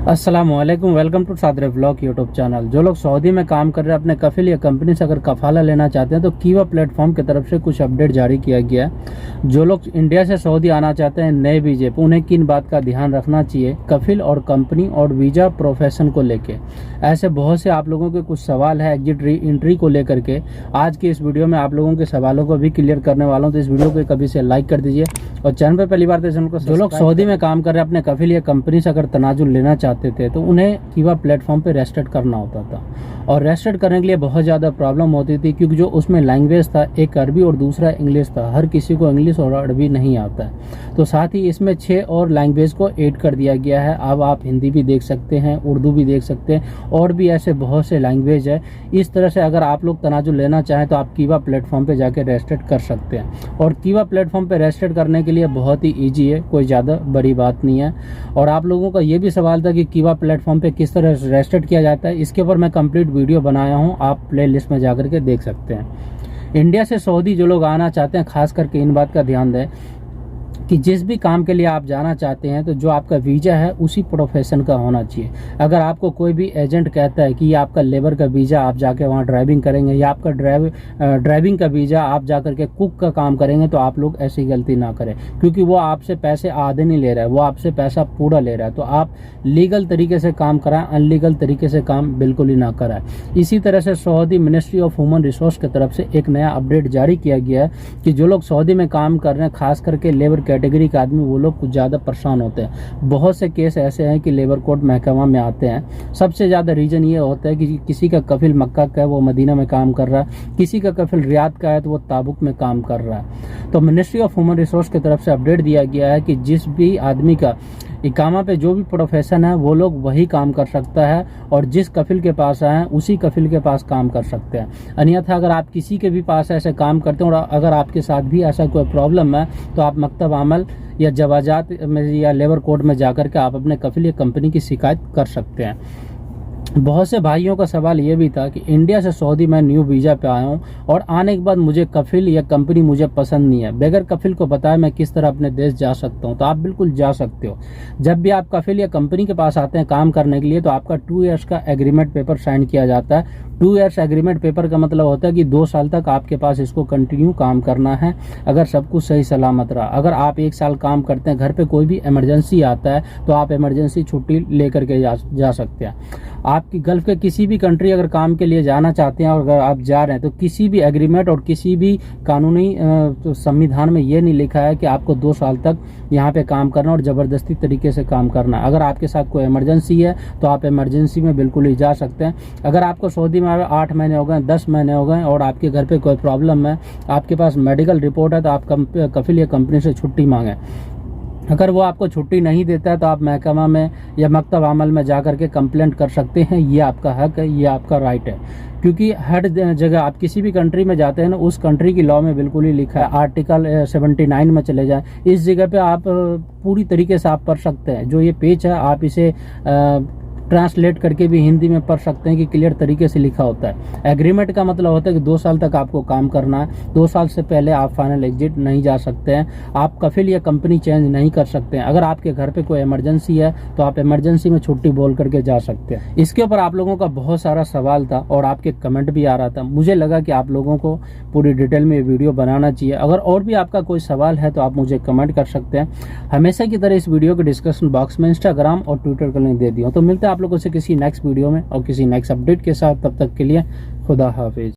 अस्सलामुअलैकुम, welcome to सादरे vlog YouTube channel. जो लोग सऊदी में काम कर रहे हैं अपने कफिल या कंपनी से अगर कफाला लेना चाहते हैं तो कीवा प्लेटफॉर्म की तरफ से कुछ अपडेट जारी किया गया है। जो लोग इंडिया से सऊदी आना चाहते हैं नए वीजे पर, उन्हें किन बात का ध्यान रखना चाहिए कफिल और कंपनी और वीज़ा प्रोफेशन को लेके। ऐसे बहुत से आप लोगों के कुछ सवाल है एग्जिट एंट्री को लेकर के। आज की इस वीडियो में आप लोगों के सवालों को भी क्लियर करने वाला हूँ, तो इस वीडियो को कभी से लाइक कर दीजिए और चैनल पर पहली बार चैनल को। जो लोग सऊदी में काम कर रहे हैं अपने कफिल या कंपनी से अगर तनाजुल लेना चाहते थे तो उन्हें कीवा प्लेटफॉर्म पे रजिस्टर्ड करना होता था, और रजिस्टर्ड करने के लिए बहुत ज़्यादा प्रॉब्लम होती थी क्योंकि जो उसमें लैंग्वेज था, एक अरबी और दूसरा इंग्लिश था। हर किसी को इंग्लिश और अरबी नहीं आता है, तो साथ ही इसमें 6 और लैंग्वेज को ऐड कर दिया गया है। अब आप हिंदी भी देख सकते हैं, उर्दू भी देख सकते हैं, और भी ऐसे बहुत से लैंग्वेज है। इस तरह से अगर आप लोग तनाजुल लेना चाहें तो आप कीवा प्लेटफॉर्म पे जाके रजिस्टर्ड कर सकते हैं। और कीवा प्लेटफॉर्म पे रजिस्टर्ड करने के लिए बहुत ही ईजी है, कोई ज़्यादा बड़ी बात नहीं है। और आप लोगों का ये भी सवाल था कि कीवा प्लेटफॉर्म पे किस तरह रजिस्टर्ड किया जाता है, इसके ऊपर मैं कंप्लीट वीडियो बनाया हूँ, आप प्ले लिस्ट में जाकर के देख सकते हैं। इंडिया से सऊदी जो लोग आना चाहते हैं खास करके इन बात का ध्यान दें कि जिस भी काम के लिए आप जाना चाहते हैं तो जो आपका वीज़ा है उसी प्रोफेशन का होना चाहिए। अगर आपको कोई भी एजेंट कहता है कि ये आपका लेबर का वीज़ा, आप जाके वहाँ ड्राइविंग करेंगे, या आपका ड्राइविंग का वीज़ा, आप जाकर के कुक का काम करेंगे, तो आप लोग ऐसी गलती ना करें, क्योंकि वो आपसे पैसे आधे नहीं ले रहा है, वो आपसे पैसा पूरा ले रहा है। तो आप लीगल तरीके से काम कराएं, अनलीगल तरीके से काम बिल्कुल ही ना कराएं। इसी तरह से Saudi ministry of human resource की तरफ से एक नया अपडेट जारी किया गया है कि जो लोग सऊदी में काम कर रहे हैं, खास करके लेबर कैटेगरी के आदमी, वो लोग कुछ ज़्यादा परेशान होते हैं। बहुत से केस ऐसे हैं कि लेबर कोर्ट महकमा में आते हैं। सबसे ज़्यादा रीज़न ये होता है कि किसी का कफिल मक्का का है, वो मदीना में काम कर रहा है, किसी का कफिल रियाद का है तो वो ताबुक में काम कर रहा है। तो मिनिस्ट्री ऑफ ह्यूमन रिसोर्स की तरफ से अपडेट दिया गया है कि जिस भी आदमी का इकामा पे जो भी प्रोफेशन है वो लोग वही काम कर सकता है, और जिस कफिल के पास आए उसी कफिल के पास काम कर सकते हैं। अन्यथा अगर आप किसी के भी पास ऐसे काम करते हैं और अगर आपके साथ भी ऐसा कोई प्रॉब्लम है तो आप मकतब अमल या जवाजात में या लेबर कोर्ट में जाकर के आप अपने कफिल या कंपनी की शिकायत कर सकते हैं। बहुत से भाइयों का सवाल ये भी था कि इंडिया से सऊदी मैं न्यू वीज़ा पे आया हूँ और आने के बाद मुझे कफिल या कंपनी मुझे पसंद नहीं है, बगैर कफिल को बताए मैं किस तरह अपने देश जा सकता हूँ। तो आप बिल्कुल जा सकते हो। जब भी आप कफिल या कंपनी के पास आते हैं काम करने के लिए तो आपका 2 ईयर्स का एग्रीमेंट पेपर साइन किया जाता है। 2 ईयर्स एग्रीमेंट पेपर का मतलब होता है कि 2 साल तक आपके पास इसको कंटिन्यू काम करना है, अगर सब कुछ सही सलामत रहा। अगर आप 1 साल काम करते हैं, घर पे कोई भी इमरजेंसी आता है तो आप इमरजेंसी छुट्टी लेकर के जा सकते हैं। आपकी गल्फ के किसी भी कंट्री अगर काम के लिए जाना चाहते हैं और अगर आप जा रहे हैं तो किसी भी एग्रीमेंट और किसी भी कानूनी तो संविधान में ये नहीं लिखा है कि आपको 2 साल तक यहाँ पे काम करना और ज़बरदस्ती तरीके से काम करना। अगर आपके साथ कोई इमरजेंसी है तो आप इमरजेंसी में बिल्कुल ही जा सकते हैं। अगर आपको सऊदी में 8 महीने हो गए, 10 महीने हो गए और आपके घर पे कोई प्रॉब्लम है, आपके पास मेडिकल रिपोर्ट है, तो आप कफिल या कंपनी से छुट्टी मांगें। अगर वो आपको छुट्टी नहीं देता है तो आप महकमा में या मकतब अमल में जाकर के कंप्लेंट कर सकते हैं। ये आपका हक है, ये आपका राइट है, क्योंकि हर जगह आप किसी भी कंट्री में जाते हैं ना, उस कंट्री की लॉ में बिल्कुल ही लिखा है। आर्टिकल 79 में चले जाएं, इस जगह पे आप पूरी तरीके से आप पढ़ सकते हैं। जो ये पेज है आप इसे ट्रांसलेट करके भी हिंदी में पढ़ सकते हैं कि क्लियर तरीके से लिखा होता है। एग्रीमेंट का मतलब होता है कि 2 साल तक आपको काम करना है, 2 साल से पहले आप फाइनल एग्जिट नहीं जा सकते हैं, आप कफिल या कंपनी चेंज नहीं कर सकते हैं। अगर आपके घर पे कोई इमरजेंसी है तो आप इमरजेंसी में छुट्टी बोल करके जा सकते हैं। इसके ऊपर आप लोगों का बहुत सारा सवाल था और आपके कमेंट भी आ रहा था। मुझे लगा कि आप लोगों को पूरी डिटेल में ये वीडियो बनाना चाहिए। अगर और भी आपका कोई सवाल है तो आप मुझे कमेंट कर सकते हैं। हमेशा की तरह इस वीडियो के डिस्क्रिप्शन बॉक्स में इंस्टाग्राम और ट्विटर का लिंक दे दिया। तो मिलते हैं आप लोगों से किसी नेक्स्ट वीडियो में और किसी नेक्स्ट अपडेट के साथ। तब तक के लिए खुदा हाफिज।